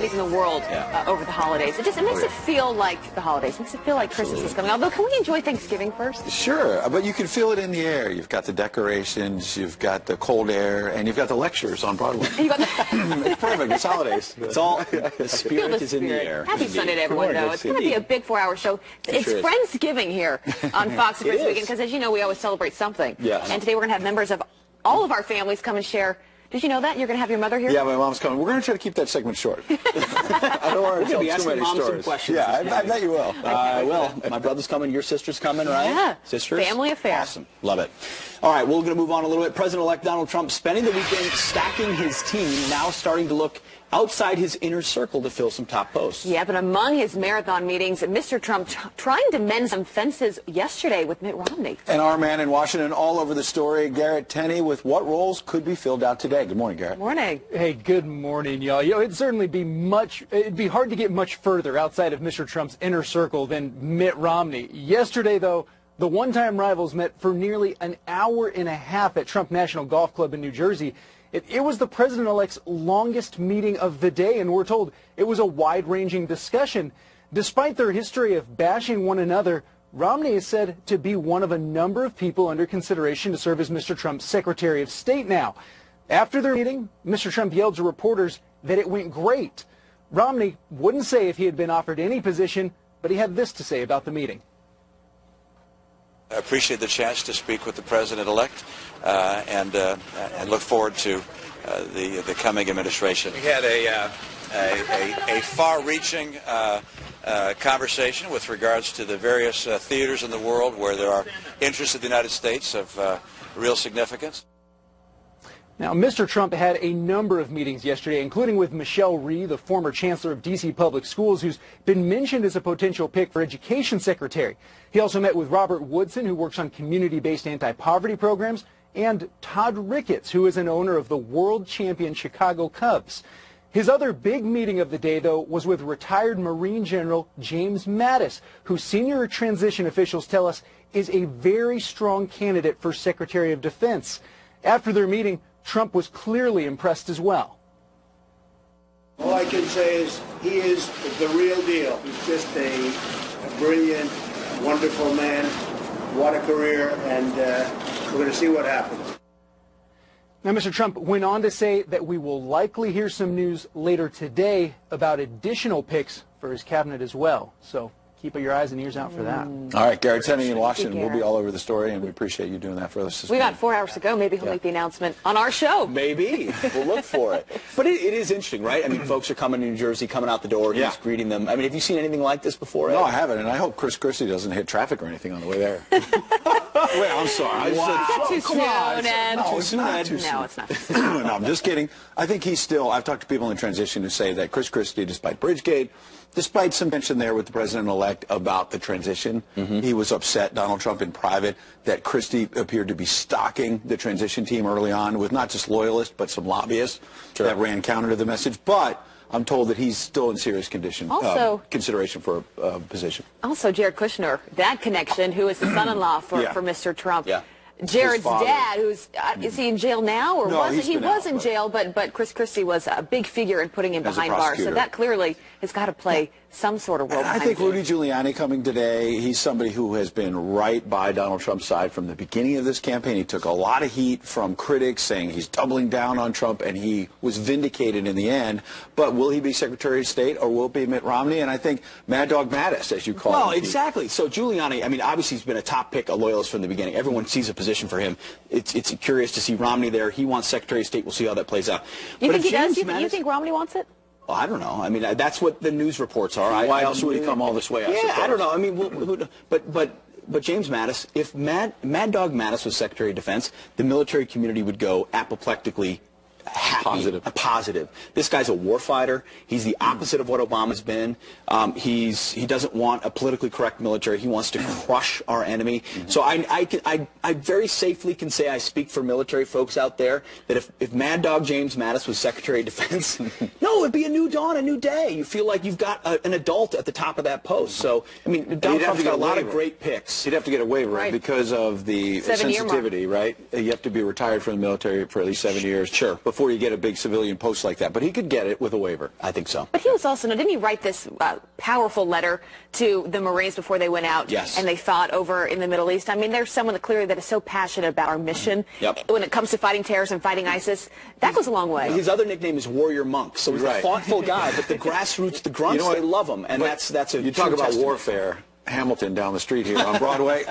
countries in the world over the holidays. It makes it feel like the holidays. It makes it feel like Christmas is coming. Although, can we enjoy Thanksgiving first? Sure, but you can feel it in the air. You've got the decorations, you've got the cold air, and you've got the lectures on Broadway. It's perfect. It's holidays. It's all, the spirit is in the air. Happy Sunday to everyone, though. It's going to be a big 4-hour show. It's Friendsgiving here on Fox for this weekend, because as you know, we always celebrate something. Yes. And today we're going to have members of all of our families come and share. Did you know that? You're going to have your mother here? Yeah, my mom's coming. We're going to try to keep that segment short. I don't want to tell too many stories. Yeah, I bet you will. I will. My brother's coming. Your sister's coming, right? Yeah. Sisters? Family affair. Awesome. Love it. All right, we're going to move on a little bit. President-elect Donald Trump spending the weekend stacking his team, now starting to look outside his inner circle to fill some top posts. Yeah, but among his marathon meetings, Mr. Trump trying to mend some fences yesterday with Mitt Romney. And our man in Washington all over the story, Garrett Tenney, with what roles could be filled out today. Good morning, Garrett. Good morning. Hey, good morning, y'all. You know, it'd be hard to get much further outside of Mr. Trump's inner circle than Mitt Romney. Yesterday, though, the one-time rivals met for nearly an hour and a half at Trump National Golf Club in New Jersey. It was the president-elect's longest meeting of the day, and we're told it was a wide-ranging discussion. Despite their history of bashing one another, Romney is said to be one of a number of people under consideration to serve as Mr. Trump's Secretary of State now. After their meeting, Mr. Trump yelled to reporters that it went great. Romney wouldn't say if he had been offered any position, but he had this to say about the meeting. I appreciate the chance to speak with the president-elect and look forward to the coming administration. We had a far-reaching conversation with regards to the various theaters in the world where there are interests of the United States of real significance. Now, Mr. Trump had a number of meetings yesterday, including with Michelle Rhee, the former chancellor of D.C. Public Schools, who's been mentioned as a potential pick for education secretary. He also met with Robert Woodson, who works on community-based anti-poverty programs, and Todd Ricketts, who is an owner of the world champion Chicago Cubs. His other big meeting of the day, though, was with retired Marine General James Mattis, who senior transition officials tell us is a very strong candidate for Secretary of Defense. After their meeting, Trump was clearly impressed as well. All I can say is he is the real deal. He's just a brilliant, wonderful man. What a career, and we're going to see what happens. Now, Mr. Trump went on to say that we will likely hear some news later today about additional picks for his cabinet as well. So keep your eyes and ears out for that. All right, Garrett Tenney in Washington. We'll be all over the story, and we appreciate you doing that for us this We morning. got 4 hours to go. Maybe he'll make the announcement on our show. Maybe. We'll look for it. But it is interesting, right? I mean, folks are coming to New Jersey, coming out the door. He's greeting them. I mean, have you seen anything like this before, Ed? No, I haven't, and I hope Chris Christie doesn't hit traffic or anything on the way there. Wait, I'm sorry. Too soon, Ed. No, it's not too soon. No, it's not. No, I'm just kidding. I think he's still, I've talked to people in transition who say that Chris Christie, despite Bridgegate, despite some mention there with the president-elect about the transition, he was upset, Donald Trump in private, that Christie appeared to be stalking the transition team early on with not just loyalists, but some lobbyists that ran counter to the message. But I'm told that he's still in serious consideration for a position. Also, Jared Kushner, that connection, who is the son-in-law for Mr. Trump. Yeah. Jared's dad, who's is he in jail now, or no, he was in jail, but Chris Christie was a big figure in putting him behind bars, so that clearly has got to play some sort of role. I think Rudy Giuliani coming today, he's somebody who has been right by Donald Trump's side from the beginning of this campaign. He took a lot of heat from critics saying he's doubling down on Trump, and he was vindicated in the end. But will he be Secretary of State, or will it be Mitt Romney? And I think Mad Dog Mattis, as you call him. Well, exactly. So Giuliani, I mean, obviously he's been a top pick, a loyalist from the beginning. Everyone sees a position for him. It's curious to see Romney there. He wants Secretary of State. We'll see how that plays out. You think he does? You think Romney wants it? Well, I don't know. I mean, that's what the news reports are. Why else would he come all this way? I don't know. I mean, but James Mattis, if Mad Dog Mattis was Secretary of Defense, the military community would go apoplectically happy, positive. This guy's a warfighter. He's the opposite of what Obama's been. He doesn't want a politically correct military. He wants to crush our enemy. So I very safely can say I speak for military folks out there that if Mad Dog James Mattis was Secretary of Defense, no, it'd be a new dawn, a new day. You feel like you've got an adult at the top of that post. So I mean, Donald Trump's got a lot of great picks. He'd have to get a waiver because of the sensitivity, right? You have to be retired from the military for at least 7 years. Sure. Before before you get a big civilian post like that. But he could get it with a waiver. I think so. But he was also, didn't he write this powerful letter to the Marines before they went out? Yes. And they fought over in the Middle East? I mean, there's someone that clearly that is so passionate about our mission. Yep. When it comes to fighting terrorism, fighting ISIS, that goes a long way. His other nickname is Warrior Monk, so he's a thoughtful guy, but the grassroots, the grunts, they love him, and that's a You talk about warfare. Hamilton down the street here on Broadway.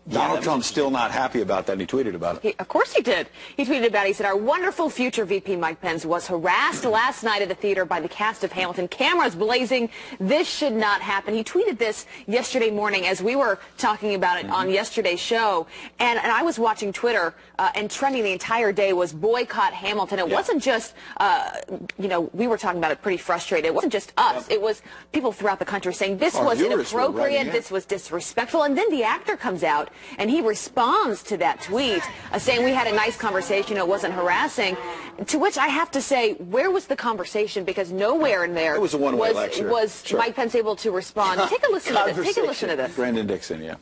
Donald Trump's still not happy about that, and he tweeted about it. Of course he did. He tweeted about it. He said, our wonderful future VP Mike Pence was harassed last night at the theater by the cast of Hamilton. Cameras blazing. This should not happen. He tweeted this yesterday morning as we were talking about it on yesterday's show. And I was watching Twitter, and trending the entire day was boycott Hamilton. It wasn't just, you know, we were talking about it pretty frustrated. It wasn't just us. It was people throughout the country saying this was inappropriate, this was disrespectful. And then the actor comes out and he responds to that tweet saying we had a nice conversation, it wasn't harassing, to which I have to say, where was the conversation? Because nowhere in there it was a one-way lecture. Was Mike Pence able to respond. Take a listen to this. Take a listen to this. Brandon Dixon, yeah.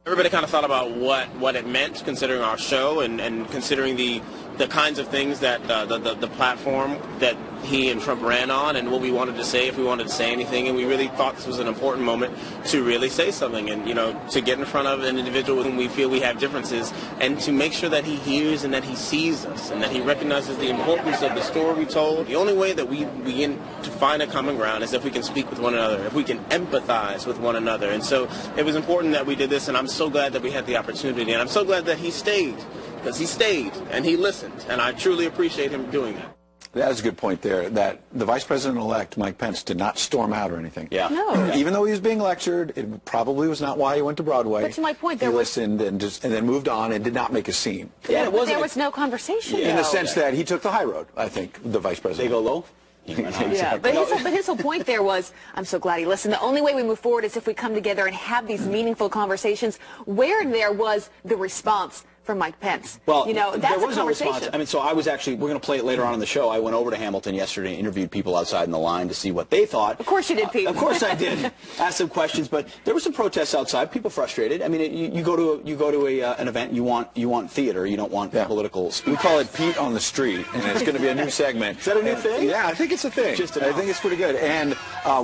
Everybody kind of thought about what it meant, considering our show and considering the kinds of things that the platform that he and Trump ran on, and what we wanted to say, if we wanted to say anything. And we really thought this was an important moment to really say something, and, you know, to get in front of an individual with whom we feel we have differences, and to make sure that he hears and that he sees us and that he recognizes the importance of the story we told. The only way that we begin to find a common ground is if we can speak with one another, if we can empathize with one another. And so it was important that we did this, and I'm so glad that we had the opportunity, and I'm so glad that he stayed, because he stayed and he listened, and I truly appreciate him doing that. That was a good point there, that the Vice President-elect, Mike Pence, did not storm out or anything. Yeah. No. Even though he was being lectured, it probably was not why he went to Broadway. But to my point, he listened and then moved on and did not make a scene. Yeah, but there was no conversation. In the sense that he took the high road, I think, the Vice President. They go low? Yeah, but his whole point there was, I'm so glad he listened. The only way we move forward is if we come together and have these meaningful conversations. Where there was the response from Mike Pence? Well, you know, that's there was a no conversation. response. I mean, so I was actually, we're going to play it later on in the show. I went over to Hamilton yesterday and interviewed people outside in the line to see what they thought. Of course you did, Pete. Of course I did. Asked some questions, but there were some protests outside. People frustrated. I mean, you go to an event, you want theater. You don't want political speech. We call it Pete on the Street, and it's going to be a new segment. Is that a new thing? Yeah, I think it's a thing. I think it's pretty good. And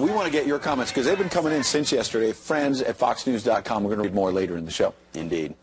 we want to get your comments, because they've been coming in since yesterday. Friends at foxnews.com. We're going to read more later in the show. Indeed.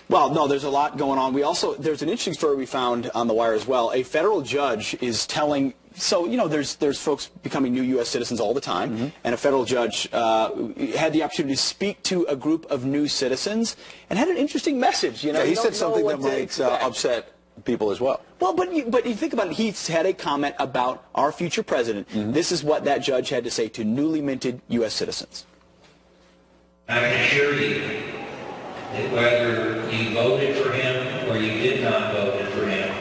Well, no, there's a lot going on. There's an interesting story we found on the wire as well. A federal judge is telling, so, you know, there's folks becoming new U.S. citizens all the time, and a federal judge had the opportunity to speak to a group of new citizens and had an interesting message. You know, he said something that might upset people as well. Well, but you think about it, he's had a comment about our future president. This is what that judge had to say to newly minted U.S. citizens. I can assure you that whether you voted for him or you did not vote for him,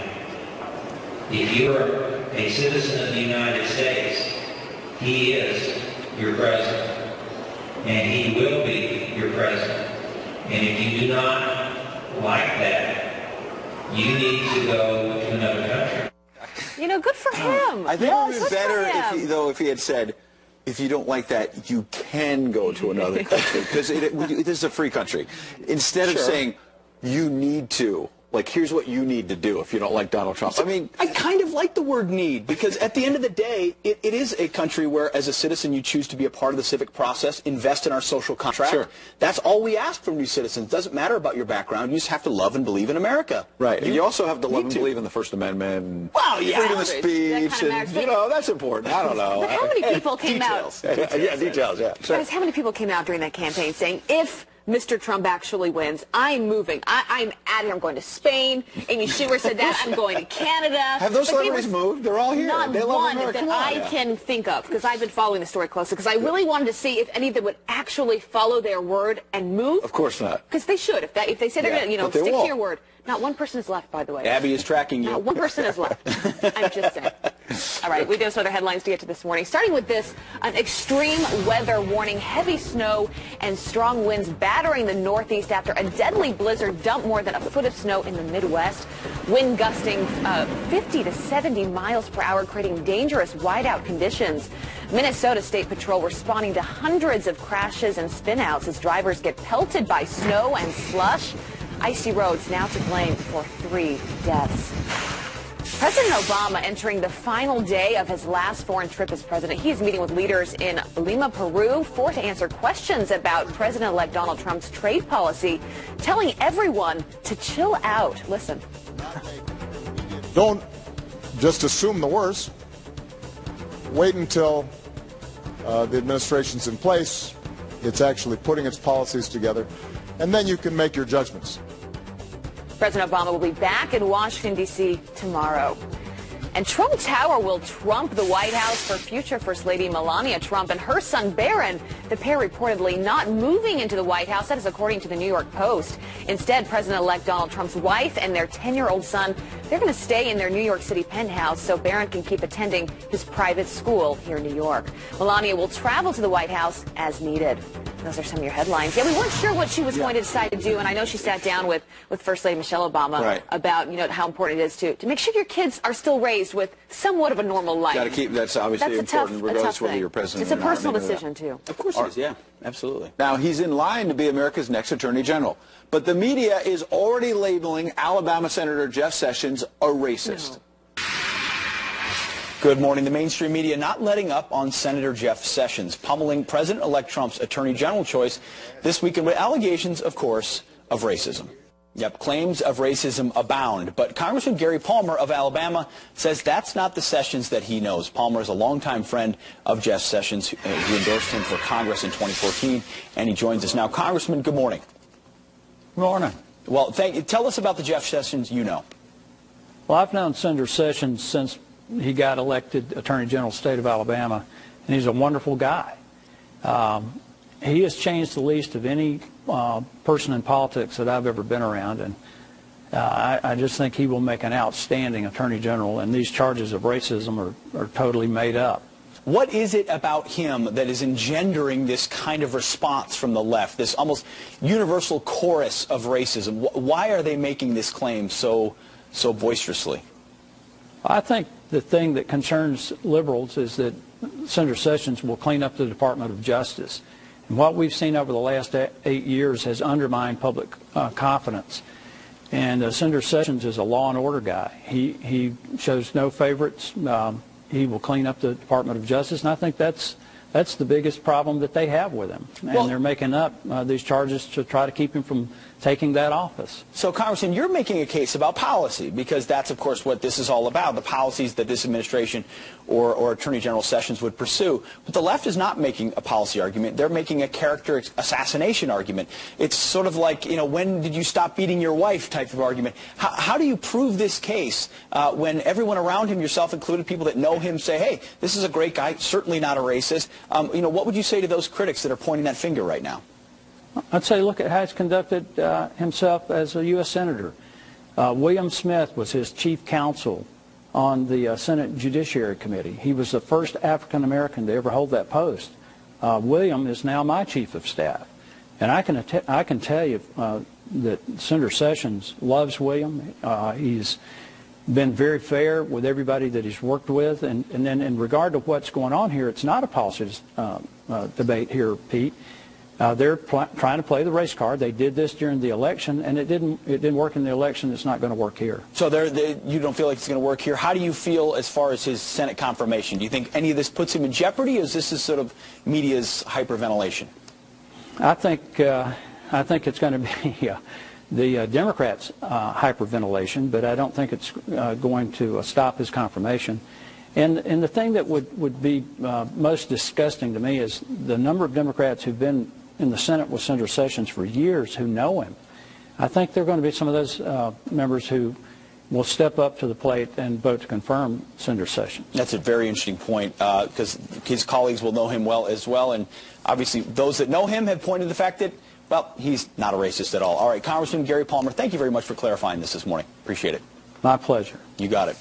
if you are a citizen of the United States, he is your president, and he will be your president. And if you do not like that, you need to go to another country. You know, good for him. I think it would be better if he had said, if you don't like that, you can go to another country, because this is a free country. Instead of saying, you need to, like, here's what you need to do if you don't like Donald Trump. I mean, I kind of like the word need, because at the end of the day, it is a country where, as a citizen, you choose to be a part of the civic process, invest in our social contract. Sure. That's all we ask from new citizens. It doesn't matter about your background. You just have to love and believe in America. Right. And you also have to love and believe in the First Amendment. And well, yeah. freedom of speech. And, you know, that's important. I don't know. But how many people came out? Yeah, details, yeah. Sure. Guys, how many people came out during that campaign saying, if Mr. Trump actually wins, I'm moving. I'm out here. I'm going to Spain. Amy Schumer said that. I'm going to Canada. Have those celebrities moved? They're all here. Not they love one America. that I can think of, because I've been following the story closely, because I really wanted to see if any of them would actually follow their word and move. Of course not. Because they should. If they say they're going to, you know, stick to your word. Not one person is left, by the way. Abby is tracking you. Not one person is left. I'm just saying. All right, we do have some other headlines to get to this morning. Starting with this, an extreme weather warning, heavy snow and strong winds battering the Northeast after a deadly blizzard dumped more than a foot of snow in the Midwest. Wind gusting 50 to 70 miles per hour, creating dangerous whiteout conditions. Minnesota State Patrol responding to hundreds of crashes and spinouts as drivers get pelted by snow and slush. Icy roads now to blame for 3 deaths. President Obama entering the final day of his last foreign trip as president. He is meeting with leaders in Lima, Peru, to answer questions about President-elect Donald Trump's trade policy, telling everyone to chill out. Listen. Don't just assume the worst. Wait until the administration's in place, it's actually putting its policies together, and then you can make your judgments. President Obama will be back in Washington, D.C. tomorrow. And Trump Tower will trump the White House for future First Lady Melania Trump and her son Barron. The pair reportedly not moving into the White House. That is according to the New York Post. Instead, President-elect Donald Trump's wife and their 10-year-old son, they're going to stay in their New York City penthouse so Barron can keep attending his private school here in New York. Melania will travel to the White House as needed. Those are some of your headlines. Yeah, we weren't sure what she was going to decide to do, and I know she sat down with First Lady Michelle Obama about, how important it is to make sure your kids are still raised with somewhat of a normal life. Got to keep, that's obviously important, regardless whether you're president or not. It's a personal decision, too. Of course it is, yeah, absolutely. Now, he's in line to be America's next Attorney General, but the media is already labeling Alabama Senator Jeff Sessions a racist. No. Good morning. The mainstream media not letting up on Senator Jeff Sessions, pummeling President-elect Trump's Attorney General choice this weekend with allegations, of course, of racism. Yep, claims of racism abound, but Congressman Gary Palmer of Alabama says that's not the Sessions that he knows. Palmer is a longtime friend of Jeff Sessions, who endorsed him for Congress in 2014, and he joins us now. Congressman, good morning. Good morning. Well, tell us about the Jeff Sessions you know. Well, I've known Senator Sessions since he got elected Attorney General of the state of Alabama, and he's a wonderful guy. He has changed the least of any person in politics that I've ever been around, and I just think he will make an outstanding Attorney General, and these charges of racism are totally made up. What is it about him that is engendering this kind of response from the left, this almost universal chorus of racism? Why are they making this claim so boisterously? I think the thing that concerns liberals is that Senator Sessions will clean up the Department of Justice. And what we've seen over the last 8 years has undermined public confidence. And Senator Sessions is a law and order guy. He shows no favorites. He will clean up the Department of Justice, and I think that's the biggest problem that they have with him. And they're making up these charges to try to keep him from taking that office. So, Congressman, you're making a case about policy, because that's, of course, what this is all about, the policies that this administration or Attorney General Sessions would pursue. But the left is not making a policy argument. They're making a character assassination argument. It's sort of like, when did you stop beating your wife type of argument. How do you prove this case when everyone around him, yourself included, people that know him, say, hey, this is a great guy, certainly not a racist? What would you say to those critics that are pointing that finger right now? I'd say look at how he's conducted himself as a U.S. Senator. William Smith was his chief counsel on the Senate Judiciary Committee. He was the first African-American to ever hold that post. William is now my chief of staff. And I can tell you that Senator Sessions loves William. He's been very fair with everybody that he's worked with. And then in regard to what's going on here, it's not a policy debate here, Pete. They're trying to play the race card. They did this during the election, and it didn't work in the election. It's not going to work here. So you don't feel like it's going to work here. How do you feel as far as his Senate confirmation? Do you think any of this puts him in jeopardy, or is this sort of media's hyperventilation? I think it's going to be the Democrats' hyperventilation, but I don't think it's going to stop his confirmation. And the thing that would be most disgusting to me is the number of Democrats who've been in the Senate with Senator Sessions for years who know him. I think there are going to be some of those members who will step up to the plate and vote to confirm Senator Sessions. That's a very interesting point, because his colleagues will know him well as well. And obviously those that know him have pointed to the fact that, well, he's not a racist at all. All right, Congressman Gary Palmer, thank you very much for clarifying this morning. Appreciate it. My pleasure. You got it.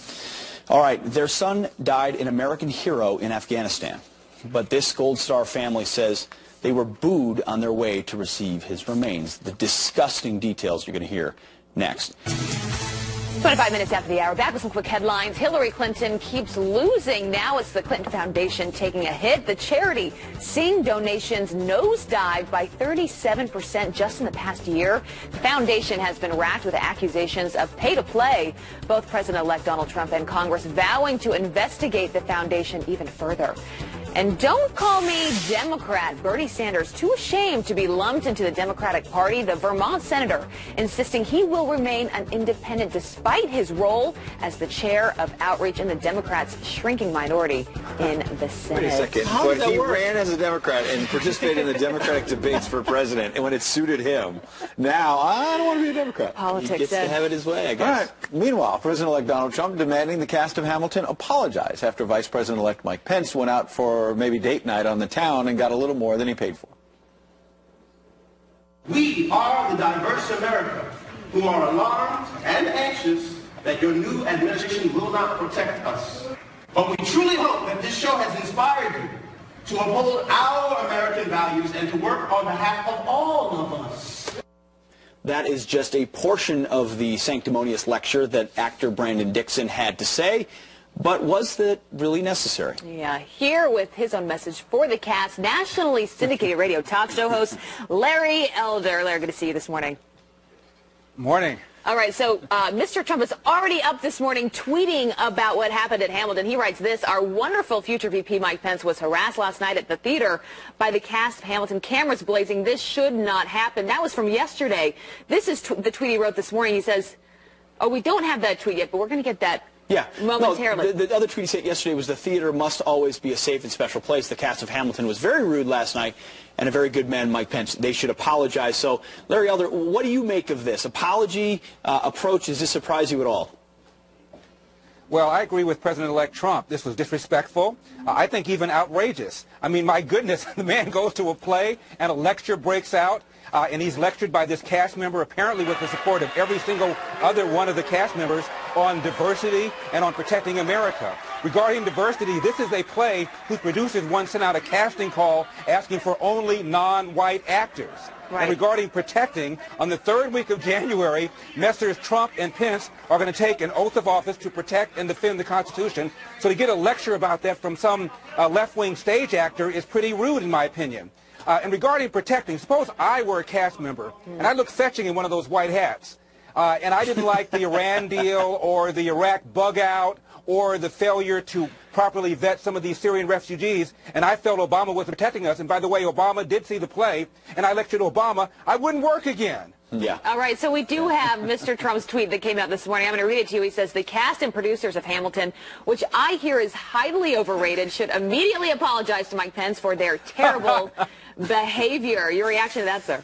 All right, their son died an American hero in Afghanistan, but this Gold Star family says they were booed on their way to receive his remains. The disgusting details you're going to hear next. 25 minutes after the hour, back with some quick headlines. Hillary Clinton keeps losing. Now it's the Clinton Foundation taking a hit. The charity seeing donations nosedive by 37% just in the past year. The foundation has been racked with accusations of pay-to-play. Both President-elect Donald Trump and Congress vowing to investigate the foundation even further. And don't call me Democrat. Bernie Sanders, too ashamed to be lumped into the Democratic Party. The Vermont senator insisting he will remain an independent despite his role as the chair of outreach in the Democrats' shrinking minority in the Senate. Wait a second. But he ran as a Democrat and participated in the Democratic debates for president, and when it suited him, now I don't want to be a Democrat. Politics. He gets to have it his way, I guess. All right. Meanwhile, President-elect Donald Trump demanding the cast of Hamilton apologize after Vice President-elect Mike Pence went out for maybe date night on the town and got a little more than he paid for. We are the diverse America who are alarmed and anxious that your new administration will not protect us. But we truly hope that this show has inspired you to uphold our American values and to work on behalf of all of us. That is just a portion of the sanctimonious lecture that actor Brandon Dixon had to say. But was that really necessary? Yeah, here with his own message for the cast, nationally syndicated radio talk show host Larry Elder. Larry, good to see you this morning. Morning. All right, so Mr. Trump is already up this morning tweeting about what happened at Hamilton. He writes this: our wonderful future VP Mike Pence was harassed last night at the theater by the cast of Hamilton, cameras blazing. This should not happen. That was from yesterday. This is the tweet he wrote this morning. He says, oh, we don't have that tweet yet, but we're going to get that. Yeah. Momentarily. No, the other tweet he said yesterday was the theater must always be a safe and special place. The cast of Hamilton was very rude last night, and a very good man, Mike Pence. They should apologize. So, Larry Elder, what do you make of this apology approach? Does this surprise you at all? Well, I agree with President-elect Trump. This was disrespectful. I think even outrageous. I mean, my goodness, the man goes to a play and a lecture breaks out. And he's lectured by this cast member, apparently with the support of every single other one of the cast members, on diversity and on protecting America. Regarding diversity, this is a play whose producers once sent out a casting call asking for only non-white actors. Right. And regarding protecting, on the third week of January, Messrs. Trump and Pence are going to take an oath of office to protect and defend the Constitution. So to get a lecture about that from some left-wing stage actor is pretty rude, in my opinion. And regarding protecting, suppose I were a cast member and I looked fetching in one of those white hats, and I didn't like the Iran deal or the Iraq bug out or the failure to properly vet some of these Syrian refugees, and I felt Obama wasn't protecting us. And by the way, Obama did see the play, and I lectured Obama. I wouldn't work again. Yeah. All right, so we do have Mr. Trump's tweet that came out this morning. I'm going to read it to you. He says, the cast and producers of Hamilton, which I hear is highly overrated, should immediately apologize to Mike Pence for their terrible behavior. Your reaction to that, sir?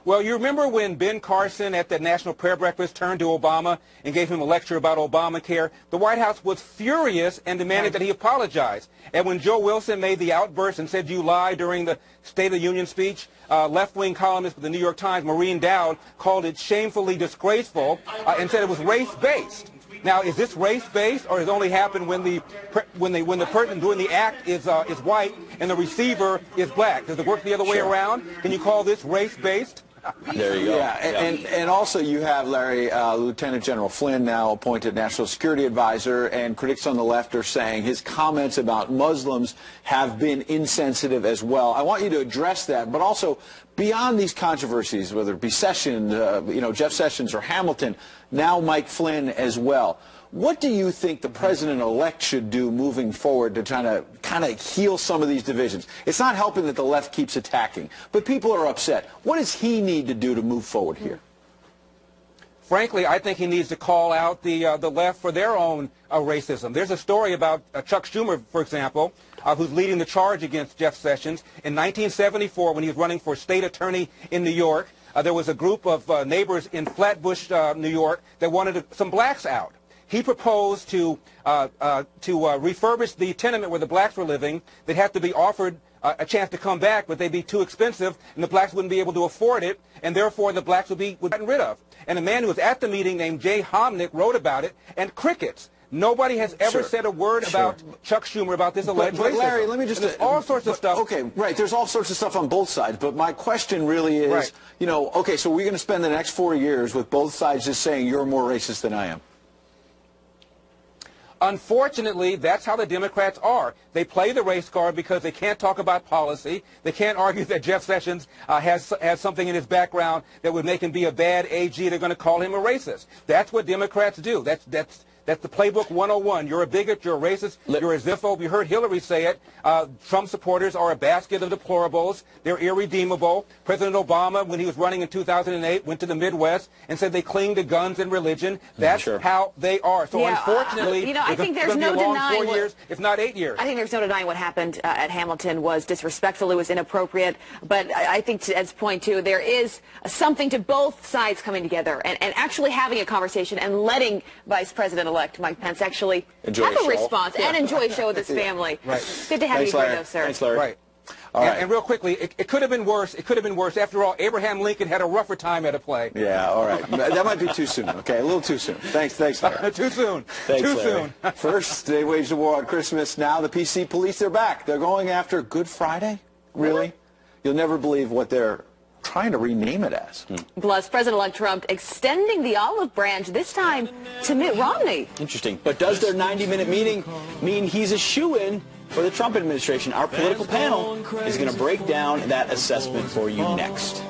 Well, you remember when Ben Carson at the National Prayer Breakfast turned to Obama and gave him a lecture about Obamacare? The White House was furious and demanded that he apologize. And when Joe Wilson made the outburst and said you lie during the State of the Union speech, left-wing columnist with the New York Times, Maureen Dowd, called it shamefully disgraceful and said it was race-based. Now, is this race-based, or has it only happened when the person doing the act is white and the receiver is black? Does it work the other way around? Can you call this race-based? There you go. Yeah, and also you have, Larry, Lieutenant General Flynn now appointed National Security Advisor, and critics on the left are saying his comments about Muslims have been insensitive as well. I want you to address that, but also beyond these controversies, whether it be Sessions, Jeff Sessions or Hamilton, now Mike Flynn as well. What do you think the president-elect should do moving forward to try to kind of heal some of these divisions? It's not helping that the left keeps attacking, but people are upset. What does he need to do to move forward here? Frankly, I think he needs to call out the left for their own racism. There's a story about Chuck Schumer, for example, who's leading the charge against Jeff Sessions. In 1974, when he was running for state attorney in New York, there was a group of neighbors in Flatbush, New York, that wanted some blacks out. He proposed to refurbish the tenement where the blacks were living. They'd have to be offered a chance to come back, but they'd be too expensive, and the blacks wouldn't be able to afford it, and therefore the blacks would be gotten rid of. And a man who was at the meeting named Jay Homnick wrote about it, and crickets. Nobody has ever said a word about Chuck Schumer about this alleged racism. Larry, let me just... There's all sorts of stuff. Okay, right. There's all sorts of stuff on both sides. But my question really is, you know, okay, so we're going to spend the next 4 years with both sides just saying you're more racist than I am. Unfortunately, that's how the Democrats are. They play the race card because they can't talk about policy. They can't argue that Jeff Sessions has something in his background that would make him be a bad AG. They're going to call him a racist. That's what Democrats do. That's the playbook 101. You're a bigot, you're a racist, you're a Zippo. We heard Hillary say it. Trump supporters are a basket of deplorables. They're irredeemable. President Obama, when he was running in 2008, went to the Midwest and said they cling to guns and religion. That's how they are. So unfortunately, you know, I think there's no be a long denying 4 years, if not 8 years. I think there's no denying what happened at Hamilton was disrespectful. It was inappropriate. But I think, to Ed's point, too, there is something to both sides coming together and actually having a conversation and letting Vice President-elect Mike Pence actually have a response and enjoy a show with his family. Good to have you here, though, sir. Thanks, Larry. Right. And real quickly, it could have been worse. It could have been worse. After all, Abraham Lincoln had a rougher time at a play. Yeah, all right. That might be too soon. Okay, a little too soon. Thanks, Larry. Too soon. Thanks, too Larry. soon. First, they waged a war on Christmas. Now the PC police are back. They're going after Good Friday? Really? You'll never believe what they're trying to rename it as. Plus, President-elect Trump extending the olive branch, this time to Mitt Romney. Interesting. But does their 90-minute meeting mean he's a shoo-in for the Trump administration? Our political panel is going to break down that assessment for you next.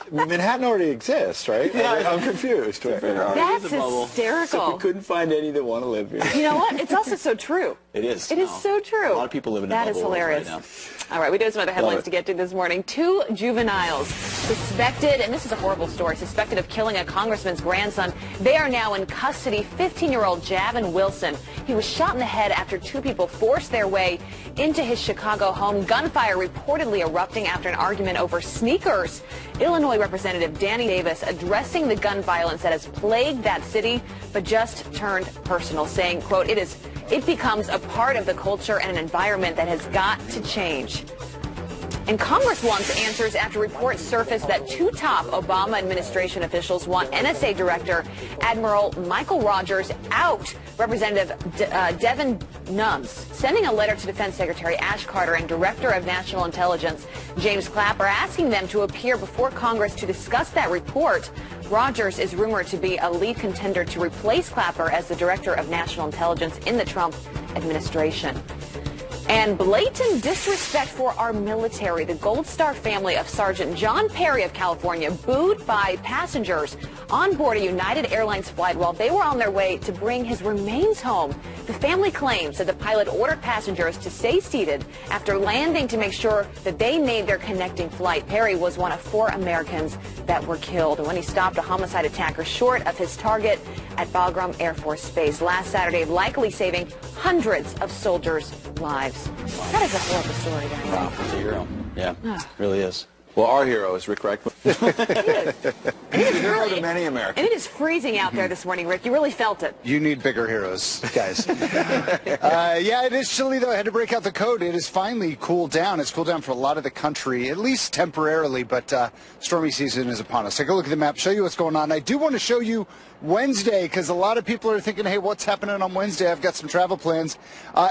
Manhattan already exists, right? Yeah, I'm confused. That's hysterical. We couldn't find any that want to live here. You know what? It's also so true. It is. It is so true. A lot of people live in a bubble. That is hilarious. Right now. All right, we do have some other headlines to get to this morning. 2 juveniles suspected, and this is a horrible story, suspected of killing a congressman's grandson. They are now in custody. 15-year-old Javin Wilson. He was shot in the head after 2 people forced their way into his Chicago home. Gunfire reportedly erupting after an argument over sneakers. Illinois Representative Danny Davis addressing the gun violence that has plagued that city, but just turned personal, saying, quote, it becomes a part of the culture and an environment that has got to change. And Congress wants answers after reports surfaced that 2 top Obama administration officials want NSA Director Admiral Michael Rogers out. Representative Devin Nunes sending a letter to Defense Secretary Ash Carter and Director of National Intelligence James Clapper asking them to appear before Congress to discuss that report. Rogers is rumored to be a lead contender to replace Clapper as the Director of National Intelligence in the Trump administration. And blatant disrespect for our military. The Gold Star family of Sergeant John Perry of California booed by passengers on board a United Airlines flight while they were on their way to bring his remains home. The family claims that the pilot ordered passengers to stay seated after landing to make sure that they made their connecting flight. Perry was one of 4 Americans that were killed when he stopped a homicide attacker short of his target at Bagram Air Force Base last Saturday, likely saving hundreds of soldiers' lives. That is a horrible story, guys. Wow, it's a hero. Yeah, really is. Well, our hero is Rick Reichman. He is. Hero to many Americans. And it is freezing out there this morning, Rick. You really felt it. You need bigger heroes, guys. Yeah, it is chilly, though. I had to break out the coat. It has finally cooled down. It's cooled down for a lot of the country, at least temporarily, but stormy season is upon us. Take a look at the map, show you what's going on. I do want to show you Wednesday, because a lot of people are thinking, hey, what's happening on Wednesday? I've got some travel plans.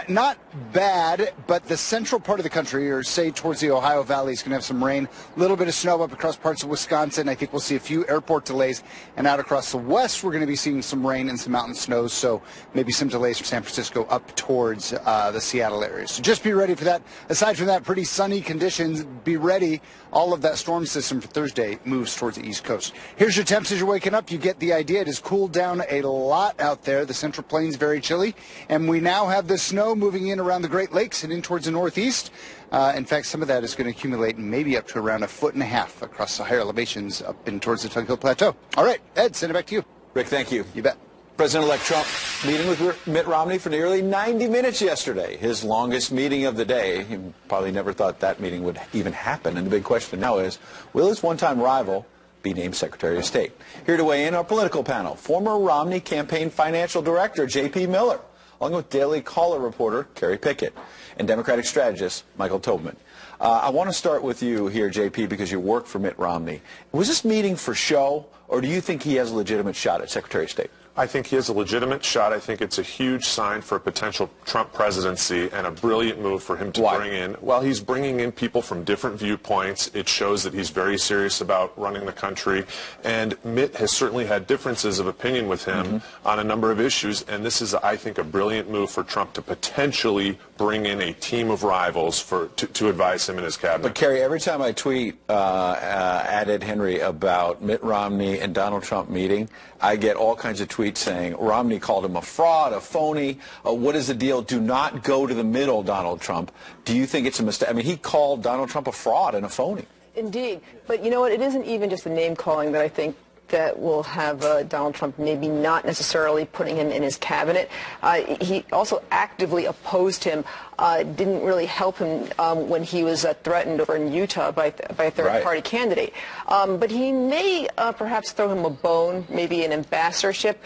Not bad, but the central part of the country, or say towards the Ohio Valley, is going to have some rain. A little bit of snow up across parts of Wisconsin. I think we'll see a few airport delays. And out across the west, we're going to be seeing some rain and some mountain snows. So maybe some delays from San Francisco up towards the Seattle area. So just be ready for that. Aside from that, pretty sunny conditions. Be ready. All of that storm system for Thursday moves towards the East Coast. Here's your temps as you're waking up. You get the idea. It has cooled down a lot out there. The Central Plains very chilly. And we now have the snow moving in around the Great Lakes and in towards the Northeast. In fact, some of that is going to accumulate maybe up to around 1.5 feet across the higher elevations up in towards the Tug Hill Plateau. All right, Ed, send it back to you. Rick, thank you. You bet. President-elect Trump meeting with Mitt Romney for nearly 90 minutes yesterday, his longest meeting of the day. He probably never thought that meeting would even happen. And the big question now is, will his one-time rival be named Secretary of State? Here to weigh in, our political panel, former Romney campaign financial director J.P. Miller, along with Daily Caller reporter Kerry Pickett, and Democratic strategist Michael Tobman. I want to start with you here, JP, because you work for Mitt Romney. Was this meeting for show, or do you think he has a legitimate shot at Secretary of State? I think he has a legitimate shot. I think it's a huge sign for a potential Trump presidency and a brilliant move for him to bring in. Well, he's bringing in people from different viewpoints. It shows that he's very serious about running the country. And Mitt has certainly had differences of opinion with him on a number of issues. And this is, I think, a brilliant move for Trump to potentially bring in a team of rivals to advise him in his cabinet. But, Kerry, every time I tweet at Ed Henry about Mitt Romney and Donald Trump meeting, I get all kinds of tweets saying Romney called him a fraud, a phony. What is the deal? Do not go to the middle, Donald Trump. Do you think it's a mistake? I mean, he called Donald Trump a fraud and a phony. Indeed. But you know what? It isn't even just the name calling that I think that will have Donald Trump maybe not necessarily putting him in his cabinet. He also actively opposed him, didn't really help him when he was threatened over in Utah by a third-party candidate. But he may perhaps throw him a bone, maybe an ambassadorship,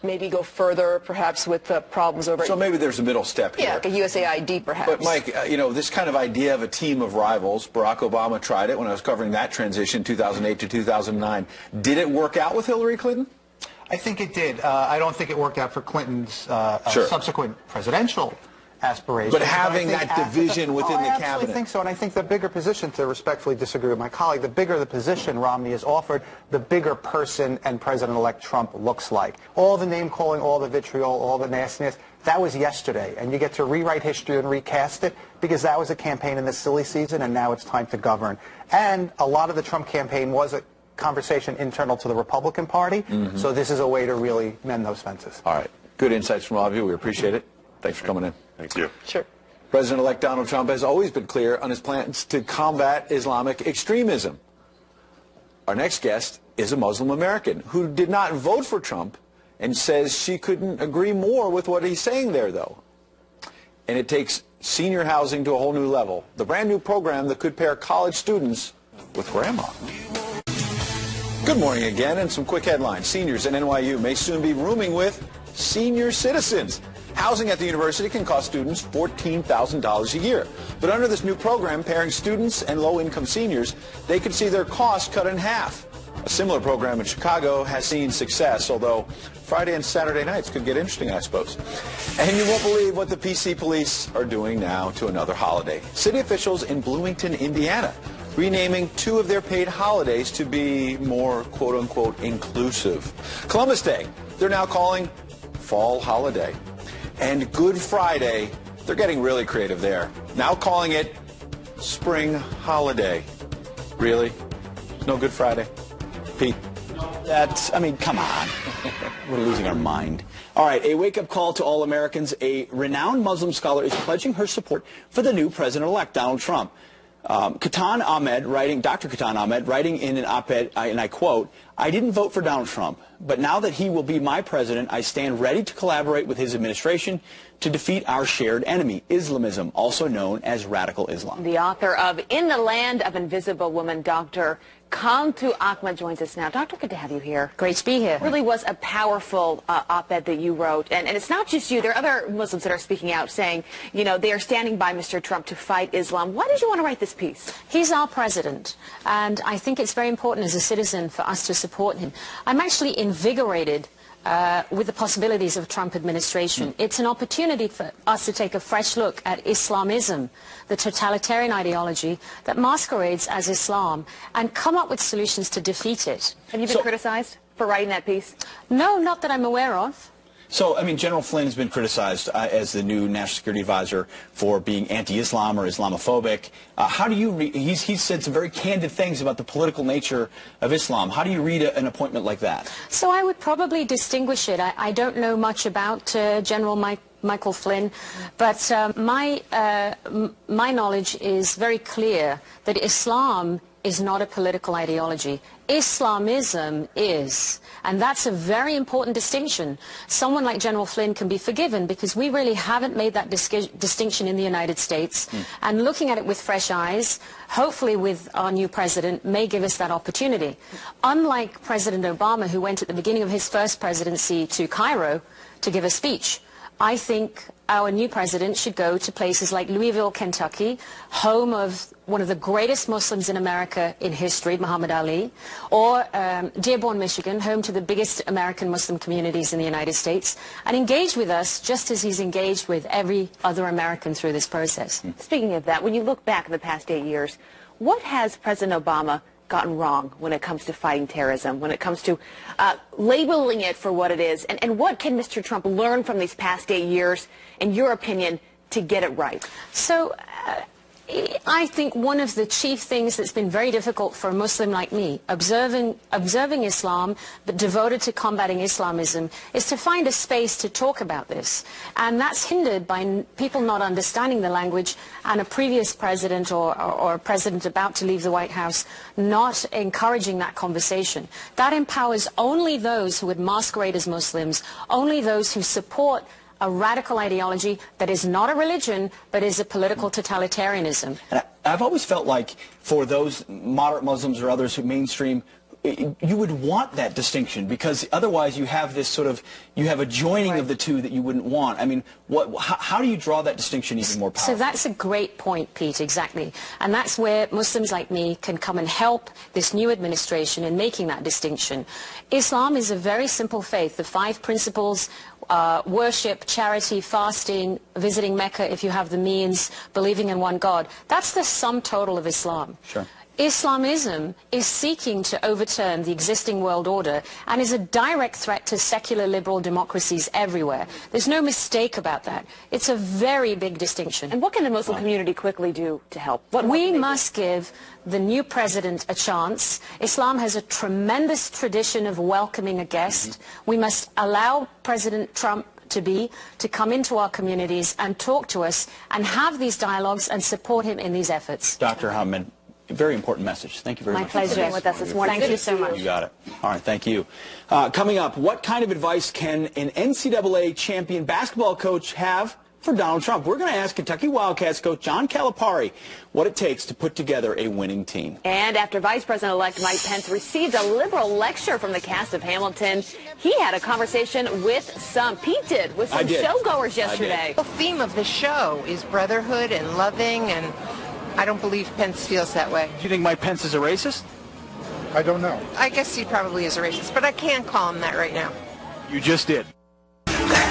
maybe go further perhaps with problems over... So maybe there's a middle step here. Yeah, like a USAID perhaps. But, Mike, you know, this kind of idea of a team of rivals, Barack Obama tried it when I was covering that transition, 2008 to 2009. Did it work out with Hillary Clinton? I think it did. I don't think it worked out for Clinton's subsequent presidential aspirations. But having that division within the cabinet. I absolutely think so, and I think the bigger position, to respectfully disagree with my colleague, the bigger the position Romney is offered, the bigger person and President-elect Trump looks like. All the name-calling, all the vitriol, all the nastiness, that was yesterday, and you get to rewrite history and recast it because that was a campaign in the silly season, and now it's time to govern. And a lot of the Trump campaign was a conversation internal to the Republican Party, so this is a way to really mend those fences. All right. Good insights from all of you. We appreciate it. Thanks for coming in. Thank you. Sure. President-elect Donald Trump has always been clear on his plans to combat Islamic extremism. Our next guest is a Muslim American who did not vote for Trump and says she couldn't agree more with what he's saying there, though. And it takes senior housing to a whole new level. The brand new program that could pair college students with grandma. Good morning again, and some quick headlines. Seniors at NYU may soon be rooming with senior citizens. Housing at the university can cost students $14,000 a year. But under this new program, pairing students and low-income seniors, they could see their costs cut in half. A similar program in Chicago has seen success, although Friday and Saturday nights could get interesting, I suppose. And you won't believe what the PC police are doing now to another holiday. City officials in Bloomington, Indiana, renaming 2 of their paid holidays to be more, quote-unquote, inclusive. Columbus Day, they're now calling Fall Holiday. And Good Friday, they're getting really creative there. Now calling it Spring Holiday. Really? No Good Friday? Pete? That's, I mean, come on. We're losing our mind. All right, a wake-up call to all Americans. A renowned Muslim scholar is pledging her support for the new president-elect, Donald Trump. Dr. Katan Ahmed, writing in an op-ed, and I quote, "I didn't vote for Donald Trump, but now that he will be my president, I stand ready to collaborate with his administration to defeat our shared enemy, Islamism, also known as radical Islam." The author of In the Land of Invisible Woman, Dr. Katan Ahmed, joins us now. Doctor, good to have you here. Great to be here. It really was a powerful op-ed that you wrote. And it's not just you. There are other Muslims that are speaking out saying, you know, they are standing by Mr. Trump to fight Islam. Why did you want to write this piece? He's our president, and I think it's very important as a citizen for us to support him. I'm actually invigorated with the possibilities of Trump administration. It's an opportunity for us to take a fresh look at Islamism, the totalitarian ideology that masquerades as Islam, and come up with solutions to defeat it. Have you been criticized for writing that piece? No, not that I'm aware of. So, I mean, General Flynn has been criticized as the new National Security Advisor for being anti-Islam or Islamophobic. How do you read, he's said some very candid things about the political nature of Islam. How do you read an appointment like that? So I would probably distinguish it. I don't know much about General Michael Flynn, but my knowledge is very clear that Islam is not a political ideology. Islamism is, and that's a very important distinction. Someone like General Flynn can be forgiven because we really haven't made that distinction in the United States, and looking at it with fresh eyes, hopefully with our new president, may give us that opportunity. Unlike President Obama, who went at the beginning of his first presidency to Cairo to give a speech, I think our new president should go to places like Louisville, Kentucky, home of one of the greatest Muslims in America in history, Muhammad Ali, or Dearborn, Michigan, home to the biggest American Muslim communities in the United States, and engage with us just as he's engaged with every other American through this process. Speaking of that, when you look back in the past 8 years, what has President Obama gotten wrong when it comes to fighting terrorism, when it comes to labeling it for what it is? And what can Mr. Trump learn from these past 8 years, in your opinion, to get it right? So I think one of the chief things that's been very difficult for a Muslim like me, observing Islam but devoted to combating Islamism, is to find a space to talk about this. And that's hindered by people not understanding the language, and a previous president or a president about to leave the White House not encouraging that conversation. That empowers only those who would masquerade as Muslims, only those who support a radical ideology that is not a religion, but is a political totalitarianism. And I've always felt like for those moderate Muslims or others who mainstream, you would want that distinction, because otherwise you have this sort of, you have a joining of the two that you wouldn't want. I mean, how do you draw that distinction even more powerful? So that's a great point, Pete, exactly. And that's where Muslims like me can come and help this new administration in making that distinction. Islam is a very simple faith. The 5 principles: worship, charity, fasting, visiting Mecca if you have the means, believing in one God. That's the sum total of Islam. Sure. Islamism is seeking to overturn the existing world order and is a direct threat to secular liberal democracies everywhere. There's no mistake about that. It's a very big distinction. And what can the Muslim community quickly do to help? We must give the new president a chance. Islam has a tremendous tradition of welcoming a guest. We must allow President Trump to come into our communities and talk to us and have these dialogues and support him in these efforts. Dr. Hammond, very important message. Thank you very much. My pleasure. For being with us this morning. Thank you so much. You got it. All right, thank you. Coming up, what kind of advice can an NCAA champion basketball coach have for Donald Trump? We're going to ask Kentucky Wildcats coach John Calipari what it takes to put together a winning team. And after Vice President-elect Mike Pence received a liberal lecture from the cast of Hamilton, he had a conversation with some showgoers yesterday. The theme of the show is brotherhood and loving, and I don't believe Pence feels that way. Do you think Mike Pence is a racist? I don't know. I guess he probably is a racist, but I can't call him that right now. You just did.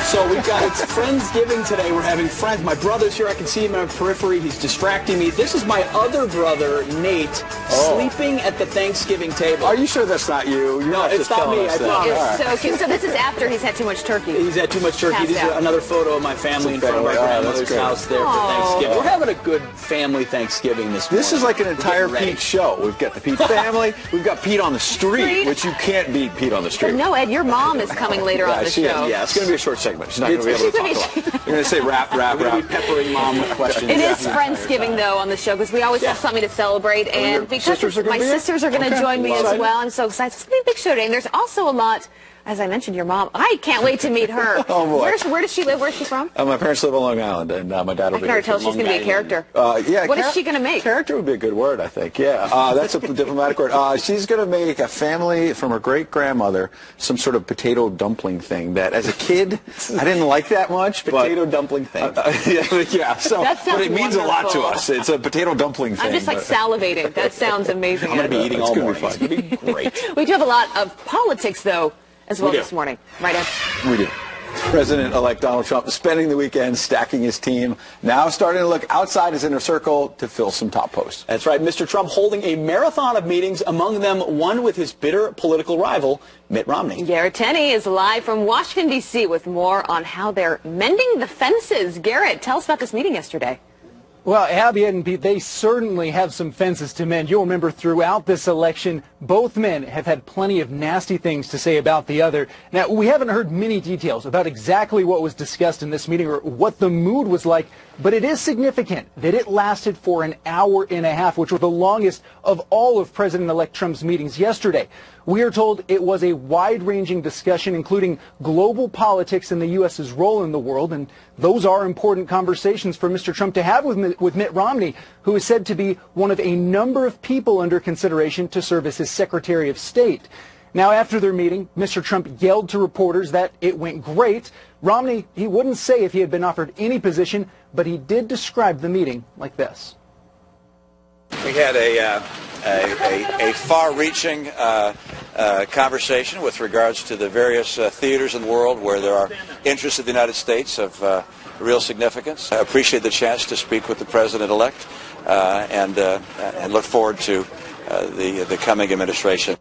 So we've got, it's Friendsgiving today. We're having friends. My brother's here. I can see him on my periphery. He's distracting me. This is my other brother, Nate, sleeping at the Thanksgiving table. Are you sure that's not you? No, it's not me. I promise. So cute. So this is after he's had too much turkey. He's had too much turkey. This is another photo of my family in front of my grandmother's house there for Thanksgiving. We're having a good family Thanksgiving this morning. This is like an entire Pete show. We've got the Pete family. We've got Pete on the street, which you can't beat Pete on the street. But no, Ed, your mom is coming later on the show. Yes. It's going to be a short segment. She's not going to be able to talk a lot. You're going to say rap. We're going to be peppering mom with questions. It is Friendsgiving, though, on the show, because we always have something to celebrate. And because my sisters are going to join me as well, I'm so excited. It's going to be a big show today. And there's also a lot, as I mentioned, your mom. I can't wait to meet her. Oh, boy. Where does she live? Where's she from? My parents live on Long Island, and my dad will be here. I can already tell she's going to be a character. What is she going to make? Character would be a good word, I think. Yeah, that's a diplomatic word. She's going to make a family from her great-grandmother some sort of potato dumpling thing that, as a kid, I didn't like that much. Potato dumpling thing. Yeah. So, but it means a lot to us. It's a potato dumpling thing. I'm just like salivating. That sounds amazing. I'm going to be eating all morning. It's going to be great. We do have a lot of politics, though, as well this morning. Right, Ed? We do. President-elect Donald Trump is spending the weekend stacking his team, now starting to look outside his inner circle to fill some top posts. That's right. Mr. Trump holding a marathon of meetings, among them one with his bitter political rival, Mitt Romney. Garrett Tenney is live from Washington, D.C. with more on how they're mending the fences. Garrett, tell us about this meeting yesterday. Well, Abby, Ed, and Pete, they certainly have some fences to mend. You'll remember throughout this election, both men have had plenty of nasty things to say about the other. Now, we haven't heard many details about exactly what was discussed in this meeting or what the mood was like, but it is significant that it lasted for an hour and a half, which was the longest of all of President-elect Trump's meetings yesterday. We are told it was a wide-ranging discussion, including global politics and the U.S.'s role in the world, and those are important conversations for Mr. Trump to have with Mitt Romney, who is said to be one of a number of people under consideration to serve as his Secretary of State. Now, after their meeting, Mr. Trump yelled to reporters that it went great. Romney, he wouldn't say if he had been offered any position, but he did describe the meeting like this. We had a far-reaching conversation with regards to the various theaters in the world where there are interests of the United States of real significance. I appreciate the chance to speak with the President-elect and look forward to the coming administration.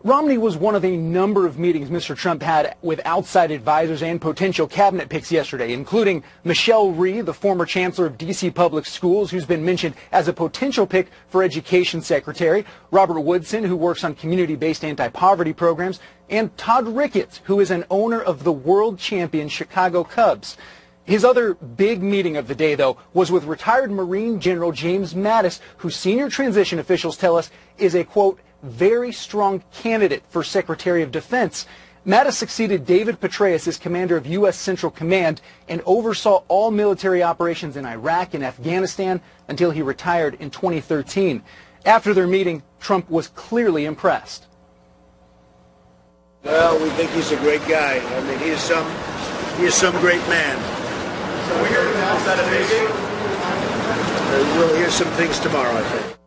Romney was one of a number of meetings Mr. Trump had with outside advisors and potential cabinet picks yesterday, including Michelle Rhee, the former chancellor of D.C. Public Schools, who's been mentioned as a potential pick for education secretary, Robert Woodson, who works on community-based anti-poverty programs, and Todd Ricketts, who is an owner of the world champion Chicago Cubs. His other big meeting of the day, though, was with retired Marine General James Mattis, who senior transition officials tell us is a, quote, very strong candidate for Secretary of Defense. Mattis succeeded David Petraeus as commander of U.S. Central Command and oversaw all military operations in Iraq and Afghanistan until he retired in 2013. After their meeting, Trump was clearly impressed. Well, we think he's a great guy. I mean, he is some great man. So we hear the outside of We'll hear some things tomorrow, I think.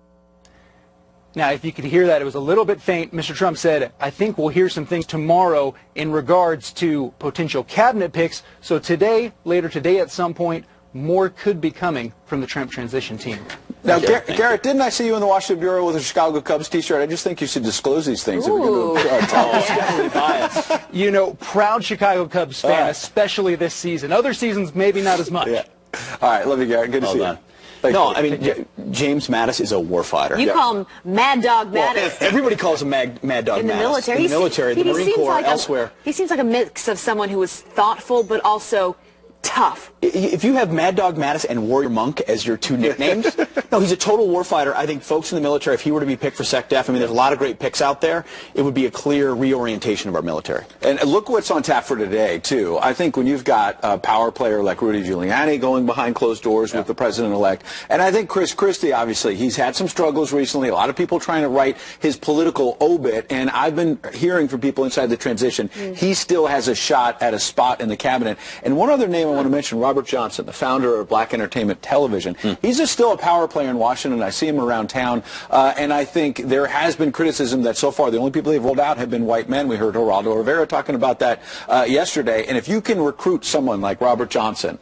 Now, if you could hear that, it was a little bit faint. Mr. Trump said, I think we'll hear some things tomorrow in regards to potential cabinet picks. So today, later today at some point, more could be coming from the Trump transition team. Now, Garrett, didn't I see you in the Washington Bureau with a Chicago Cubs t-shirt? I just think you should disclose these things. If we're going to definitely biased. You know, proud Chicago Cubs fan, especially this season. Other seasons, maybe not as much. Yeah. All right, love you, Garrett. Good to see you. No, I mean, James Mattis is a warfighter. You call him Mad Dog Mattis. Well, everybody calls him Mad Dog Mattis. In the military. In the military, the Marine Corps, elsewhere. He seems like a mix of someone who is thoughtful but also tough. If you have Mad Dog Mattis and Warrior Monk as your two nicknames, no, he's a total warfighter. I think folks in the military, if he were to be picked for SecDef, I mean, there's a lot of great picks out there. It would be a clear reorientation of our military. And look what's on tap for today, too. I think when you've got a power player like Rudy Giuliani going behind closed doors with the president-elect, and I think Chris Christie, obviously, he's had some struggles recently, a lot of people trying to write his political obit, and I've been hearing from people inside the transition, he still has a shot at a spot in the cabinet. And one other name I want to mention, Robert Johnson, the founder of Black Entertainment Television. He's still a power player in Washington. I see him around town, and I think there has been criticism that so far the only people they've rolled out have been white men. We heard Geraldo Rivera talking about that yesterday. And if you can recruit someone like Robert Johnson,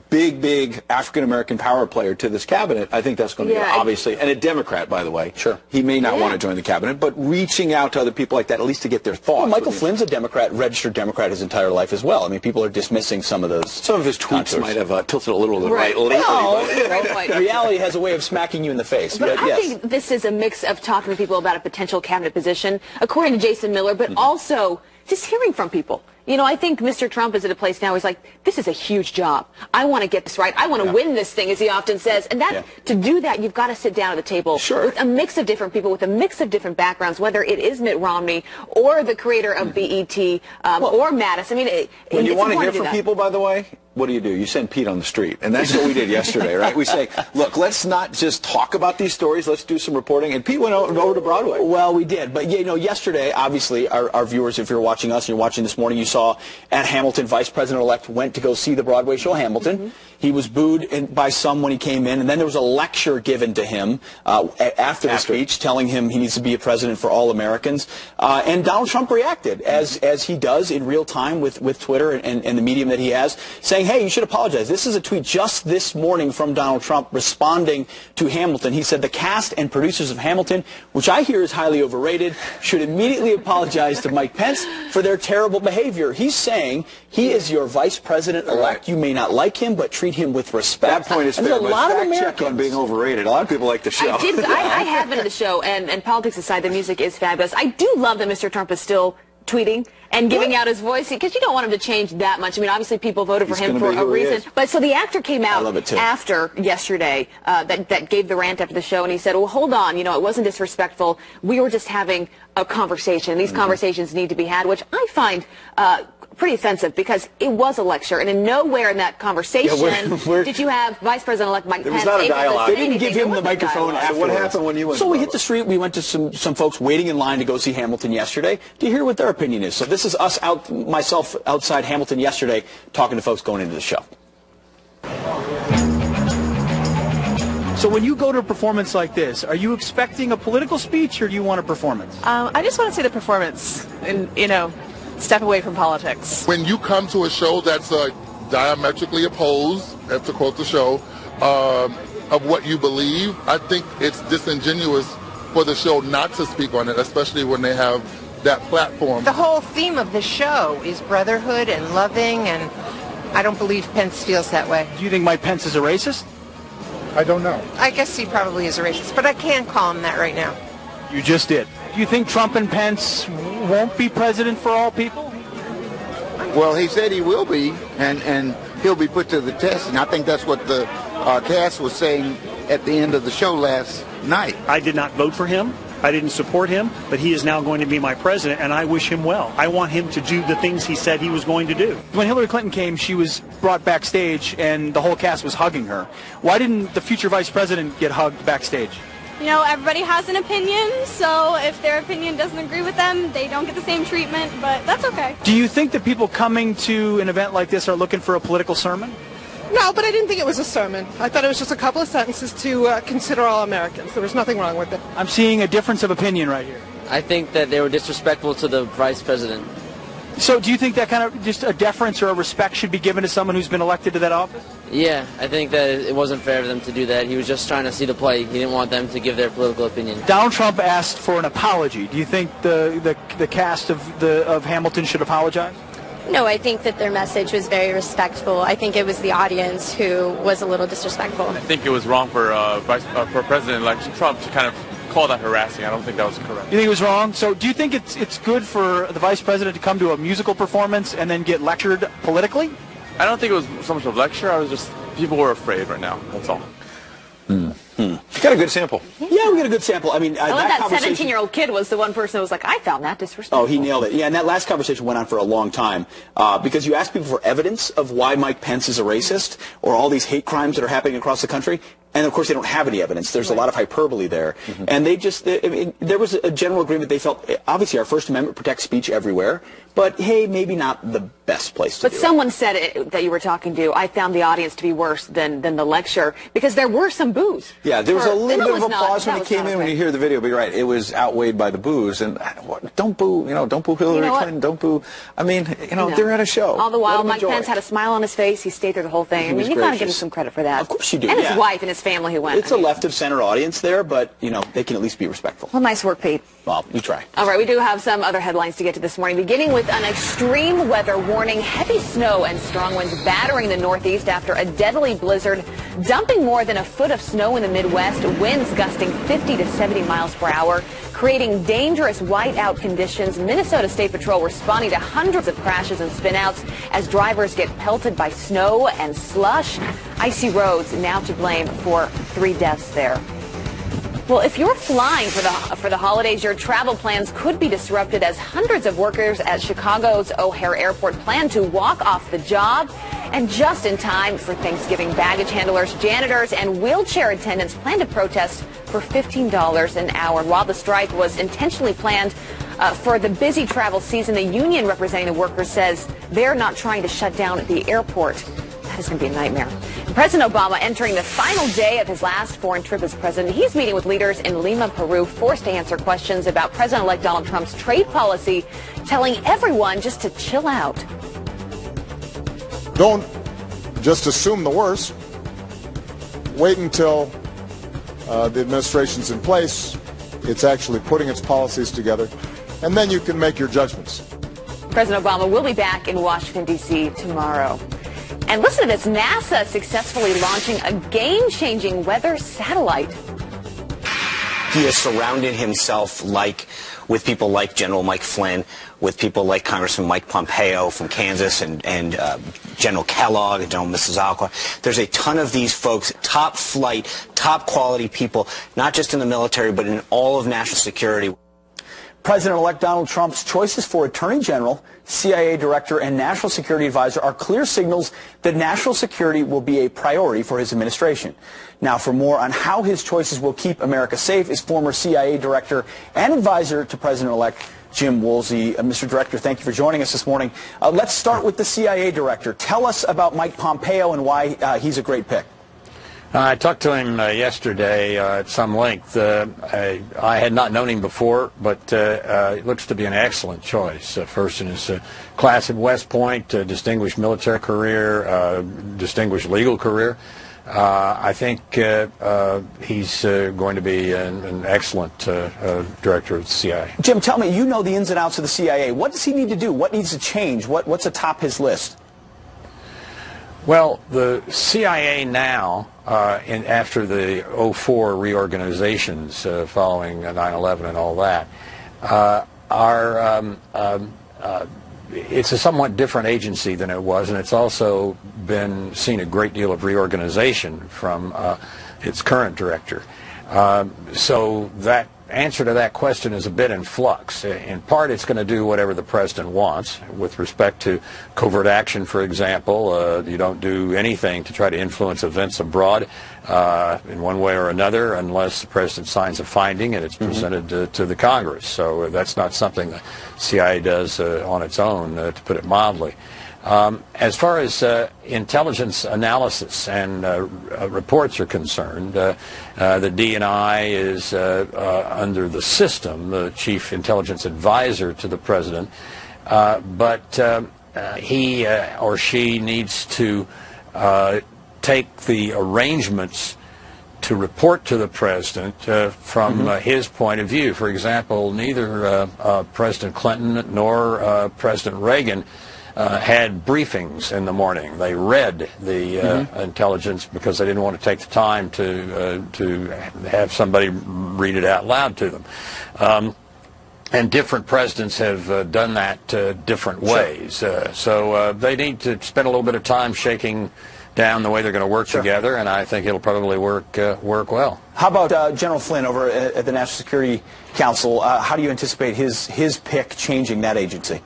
big African-American power player to this cabinet, I think that's going to be obviously, and a Democrat, by the way. Sure. He may not want to join the cabinet, but reaching out to other people like that, at least to get their thoughts. Well, Michael Flynn's a Democrat, registered Democrat his entire life as well. I mean, people are dismissing some of those. Some of his tweets might have tilted a little to the right lately. No, reality has a way of smacking you in the face. But I think this is a mix of talking to people about a potential cabinet position, according to Jason Miller, but also just hearing from people. You know, I think Mr. Trump is at a place now where he's like, this is a huge job. I want to get this right. I want to win this thing, as he often says. And that to do that, you've got to sit down at the table with a mix of different people, with a mix of different backgrounds, whether it is Mitt Romney or the creator of BET or Mattis. I mean, when you want to hear from people, by the way, what do? You send Pete on the street. And that's what we did yesterday, right? We say, look, let's not just talk about these stories. Let's do some reporting. And Pete went over to Broadway. Well, we did. But, you know, yesterday, obviously, our viewers, if you're watching us and you're watching this morning, you saw at Hamilton, Vice President-elect went to go see the Broadway show, Hamilton. He was booed by some when he came in. And then there was a lecture given to him after the speech telling him he needs to be a president for all Americans. And Donald Trump reacted, as he does in real time with Twitter and the medium that he has, saying, hey, you should apologize. This is a tweet just this morning from Donald Trump responding to Hamilton. He said the cast and producers of Hamilton, which I hear is highly overrated, should immediately apologize to Mike Pence for their terrible behavior. He's saying he is your vice president-elect. You may not like him, but treat him with respect. That point is fair, but fact check on being overrated. A lot of people like the show. I have been to the show, and politics aside, the music is fabulous. I do love that Mr. Trump is still tweeting and giving out his voice, because you don't want him to change that much. I mean, obviously people voted for him for a reason. But so the actor came out after yesterday that gave the rant after the show, and he said, well, hold on, you know, it wasn't disrespectful. We were just having a conversation. These conversations need to be had, which I find pretty offensive, because it was a lecture, and in nowhere in that conversation did you have Vice President-elect Mike Pence. There was not a dialogue. They didn't give him the microphone afterwards. What happened when you went? So we hit the street. We went to some folks waiting in line to go see Hamilton yesterday to hear what their opinion is. So this is us myself outside Hamilton yesterday talking to folks going into the show. So when you go to a performance like this, are you expecting a political speech, or do you want a performance? I just want to see the performance and, step away from politics. When you come to a show that's diametrically opposed, to quote the show, of what you believe, I think it's disingenuous for the show not to speak on it, especially when they have that platform. The whole theme of the show is brotherhood and loving, and I don't believe Pence feels that way. Do you think Mike Pence is a racist? I don't know. I guess he probably is a racist, but I can't call him that right now. You just did. Do you think Trump and Pence won't be president for all people? Well, he said he will be, and he'll be put to the test, and I think that's what the cast was saying at the end of the show last night. I did not vote for him. I didn't support him, but he is now going to be my president, and I wish him well. I want him to do the things he said he was going to do. When Hillary Clinton came, she was brought backstage, and the whole cast was hugging her. Why didn't the future vice president get hugged backstage? Everybody has an opinion, so if their opinion doesn't agree with them, they don't get the same treatment, but that's okay. Do you think that people coming to an event like this are looking for a political sermon? No, but I didn't think it was a sermon. I thought it was just a couple of sentences to consider all Americans. There was nothing wrong with it. I'm seeing a difference of opinion right here. I think that they were disrespectful to the vice president. So do you think that kind of just a deference or a respect should be given to someone who's been elected to that office? Yeah, I think that it wasn't fair for them to do that. He was just trying to see the play. He didn't want them to give their political opinion. Donald Trump asked for an apology. Do you think the cast of Hamilton should apologize? No, I think that their message was very respectful. I think it was the audience who was a little disrespectful. I think it was wrong for President-elect Trump to kind of call that harassing. I don't think that was correct. You think it was wrong? So do you think it's good for the vice president to come to a musical performance and then get lectured politically? I don't think it was so much of a lecture. People were afraid right now. That's all. You got a good sample. Yeah, we got a good sample. I mean, I love that 17-year-old kid was the one person who was like, I found that disrespectful. Oh, he nailed it. Yeah, and that last conversation went on for a long time because you ask people for evidence of why Mike Pence is a racist or all these hate crimes that are happening across the country. And, of course, they don't have any evidence. There's a lot of hyperbole there. And they just, there was a general agreement. They felt, obviously, our First Amendment protects speech everywhere. But, hey, maybe not the best place to do it. But someone said it, that you were talking to, I found the audience to be worse than the lecture, because there were some boos. Yeah, there was a little bit of applause when he came in when you hear the video, but you're right, it was outweighed by the boos. And don't boo, don't boo Hillary Clinton, don't boo. I mean, they're at a show. All the while, Mike Pence had a smile on his face. He stayed through the whole thing. I mean, you got to give him some credit for that. Of course you do. And his wife and his family who went. It's a left-of-center audience there, but, they can at least be respectful. Well, nice work, Pete. Well, we try. All right, we do have some other headlines to get to this morning, beginning with an extreme weather warning. Heavy snow and strong winds battering the Northeast after a deadly blizzard, dumping more than a foot of snow in the Midwest, winds gusting 50 to 70 miles per hour, creating dangerous whiteout conditions. Minnesota State Patrol responding to hundreds of crashes and spinouts as drivers get pelted by snow and slush. Icy roads now to blame for 3 deaths there. Well, if you're flying for the holidays, your travel plans could be disrupted as hundreds of workers at Chicago's O'Hare Airport plan to walk off the job. And just in time for Thanksgiving, baggage handlers, janitors, and wheelchair attendants plan to protest for $15 an hour. While the strike was intentionally planned for the busy travel season, the union representing the workers says they're not trying to shut down the airport. That is going to be a nightmare. President Obama entering the final day of his last foreign trip as president. He's meeting with leaders in Lima, Peru, forced to answer questions about President-elect Donald Trump's trade policy, telling everyone just to chill out. Don't just assume the worst. Wait until the administration's in place, it's actually putting its policies together, and then you can make your judgments. President Obama will be back in Washington, D.C. tomorrow. And listen to this, NASA successfully launching a game-changing weather satellite. He has surrounded himself with people like General Mike Flynn, with people like Congressman Mike Pompeo from Kansas and General Kellogg and General Mississauga. There's a ton of these folks, top flight, top quality people, not just in the military, but in all of national security. President-elect Donald Trump's choices for Attorney General, CIA Director, and National Security Advisor are clear signals that national security will be a priority for his administration. Now, for more on how his choices will keep America safe is former CIA Director and Advisor to President-elect Jim Woolsey. Mr. Director, thank you for joining us this morning. Let's start with the CIA Director. Tell us about Mike Pompeo and why he's a great pick. I talked to him yesterday at some length. I had not known him before, but it looks to be an excellent choice. First in his class at West Point, distinguished military career, distinguished legal career. I think he's going to be an excellent director of the CIA. Jim, tell me, you know the ins and outs of the CIA. What does he need to do? What needs to change? What's atop his list? Well, the CIA now, after the 2004 reorganizations following 9/11 and all that, it's a somewhat different agency than it was, and it's also seen a great deal of reorganization from its current director. So that answer to that question is a bit in flux. In part, it's going to do whatever the president wants with respect to covert action, for example. You don't do anything to try to influence events abroad in one way or another unless the president signs a finding and it's presented to the Congress. So that's not something the CIA does on its own, to put it mildly. As far as intelligence analysis and reports are concerned, the DNI is under the system, the chief intelligence advisor to the president, but he or she needs to take the arrangements to report to the president from his point of view. For example, neither President Clinton nor President Reagan had briefings in the morning. They read the intelligence because they didn't want to take the time to have somebody read it out loud to them. And different presidents have done that different ways. So they need to spend a little bit of time shaking down the way they're going to work together, and I think it'll probably work well. How about General Flynn over at the National Security Council? How do you anticipate his pick changing that agency?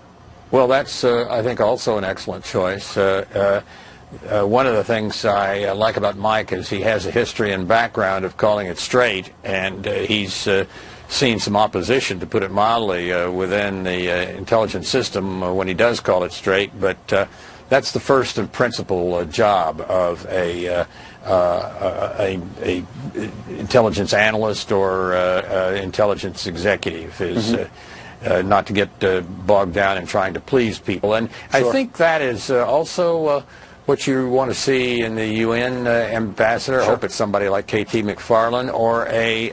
Well, that's, I think, also an excellent choice. One of the things I like about Mike is he has a history and background of calling it straight, and he's seen some opposition, to put it mildly, within the intelligence system when he does call it straight. But that's the first and principal job of a intelligence analyst or intelligence executive is not to get bogged down in trying to please people. And I think that is also what you want to see in the UN ambassador. I hope it's somebody like K.T. McFarland or a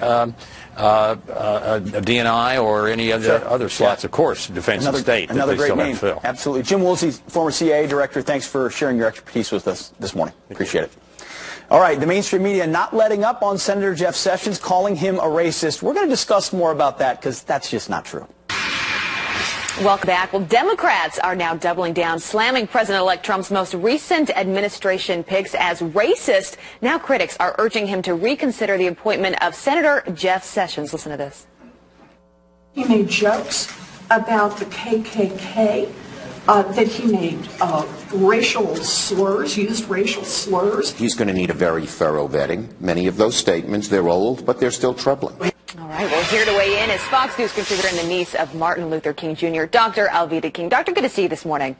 DNI or any other slots, of course, Defense and State. Another great name. Absolutely. Jim Woolsey, former CIA Director, thanks for sharing your expertise with us this morning. Appreciate it. All right, the mainstream media not letting up on Senator Jeff Sessions, calling him a racist. We're going to discuss more about that because that's just not true. Welcome back. Well, Democrats are now doubling down, slamming President-elect Trump's most recent administration picks as racist. Now critics are urging him to reconsider the appointment of Senator Jeff Sessions. Listen to this. He made jokes about the KKK, that he made racial slurs, used racial slurs. He's going to need a very thorough vetting. Many of those statements, they're old, but they're still troubling. All right, well, here to weigh in is Fox News contributor and the niece of Martin Luther King Jr., Dr. Alveda King. Doctor, good to see you this morning.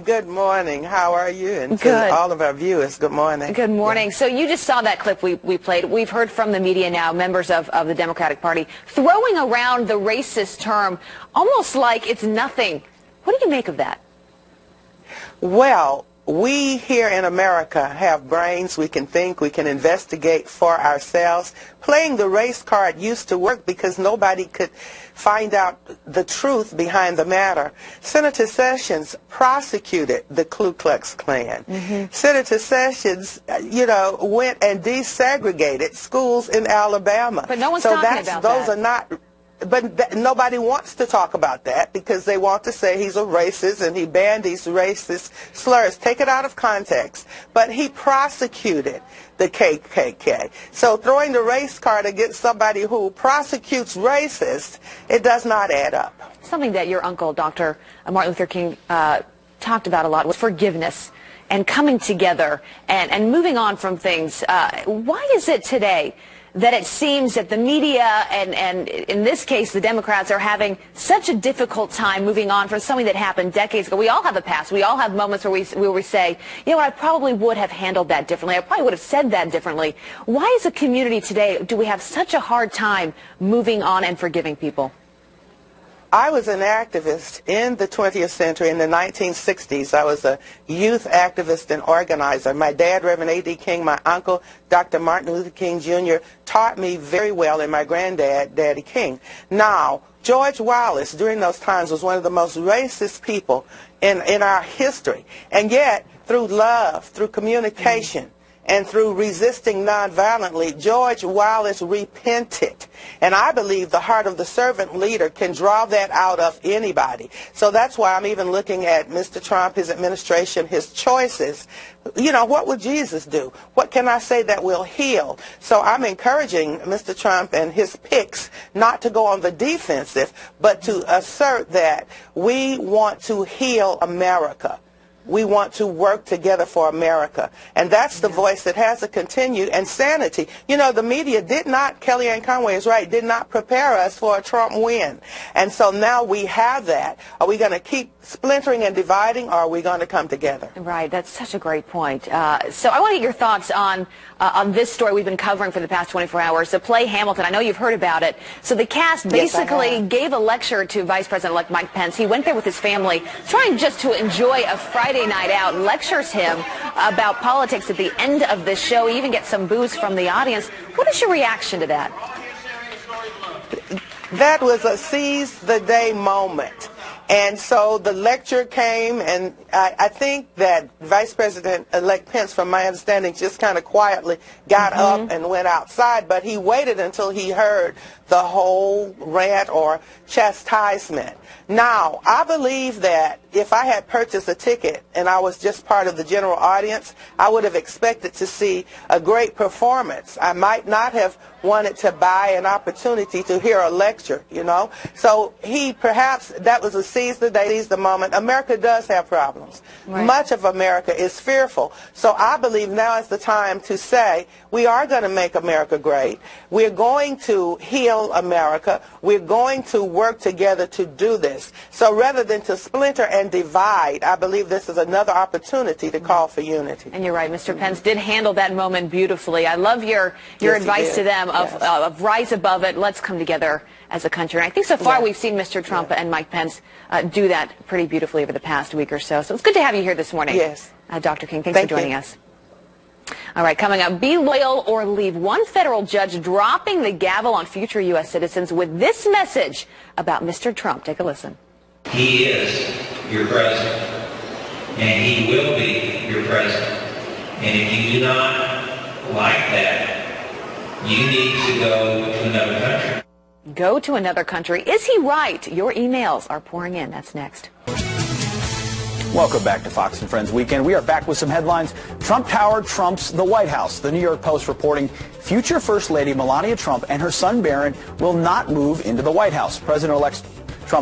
Good morning. How are you? And good. To all of our viewers, good morning. Good morning. Yeah. So you just saw that clip we played. We've heard from the media now, members of the Democratic Party, throwing around the racist term almost like it's nothing. What do you make of that? Well, we here in America have brains. We can think. We can investigate for ourselves. Playing the race card used to work because nobody could find out the truth behind the matter. Senator Sessions prosecuted the Ku Klux Klan. Senator Sessions, went and desegregated schools in Alabama. But no one's talking about that. Those are not nobody wants to talk about that because they want to say he's a racist and he banned these racist slurs. Take it out of context. But he prosecuted the KKK. So throwing the race card against somebody who prosecutes racists, it does not add up. Something that your uncle, Dr. Martin Luther King, talked about a lot was forgiveness and coming together and moving on from things. Why is it today that it seems that the media and in this case the Democrats are having such a difficult time moving on from something that happened decades ago? We all have a past. We all have moments where we say, you know what, I probably would have handled that differently. I probably would have said that differently. Why as a community today do we have such a hard time moving on and forgiving people? I was an activist in the 20th century. In the 1960s, I was a youth activist and organizer. My dad, Reverend A.D. King, my uncle, Dr. Martin Luther King Jr., taught me very well, and my granddad, Daddy King. Now, George Wallace, during those times, was one of the most racist people in our history. And yet, through love, through communication, and through resisting nonviolently, George Wallace repented. And I believe the heart of the servant leader can draw that out of anybody. So that's why I'm even looking at Mr. Trump, his administration, his choices. You know, what would Jesus do? What can I say that will heal? So I'm encouraging Mr. Trump and his picks not to go on the defensive, but to assert that we want to heal America. We want to work together for America. And that's the voice that has to continue. And sanity. You know, the media did not, Kellyanne Conway is right, did not prepare us for a Trump win. And so now we have that. Are we going to keep splintering and dividing, or are we going to come together? Right. That's such a great point. So I want to get your thoughts on this story we've been covering for the past 24 hours, the play Hamilton. I know you've heard about it. So the cast basically gave a lecture to Vice President-elect Mike Pence. He went there with his family, trying just to enjoy a Friday night out, lectures him about politics at the end of this show. He even gets some boos from the audience. What is your reaction to that? That was a seize-the-day moment. And so the lecture came, and I think that Vice President-elect Pence, from my understanding, just kind of quietly got up and went outside, but he waited until he heard the whole rant or chastisement. Now, I believe that if I had purchased a ticket and I was just part of the general audience, I would have expected to see a great performance. I might not have wanted to buy an opportunity to hear a lecture, you know. So perhaps that was a seize the day, seize the moment. America does have problems. Right. Much of America is fearful. So I believe now is the time to say we are going to make America great. We're going to heal America. We're going to work together to do this. So rather than to splinter and divide, I believe this is another opportunity to call for unity. And you're right. Mr. Pence did handle that moment beautifully. I love your advice to them of rise above it. Let's come together as a country. And I think so far we've seen Mr. Trump and Mike Pence do that pretty beautifully over the past week or so. So it's good to have you here this morning. Yes. Dr. King, thanks for joining us. All right, coming up, be loyal or leave. One federal judge dropping the gavel on future U.S. citizens with this message about Mr. Trump. Take a listen. He is your president, and he will be your president. And if you do not like that, you need to go to another country. Go to another country. Is he right? Your emails are pouring in. That's next. Welcome back to Fox and Friends Weekend. We are back with some headlines. Trump Tower trumps the White House. The New York Post reporting future First Lady Melania Trump and her son Barron will not move into the White House. President-elect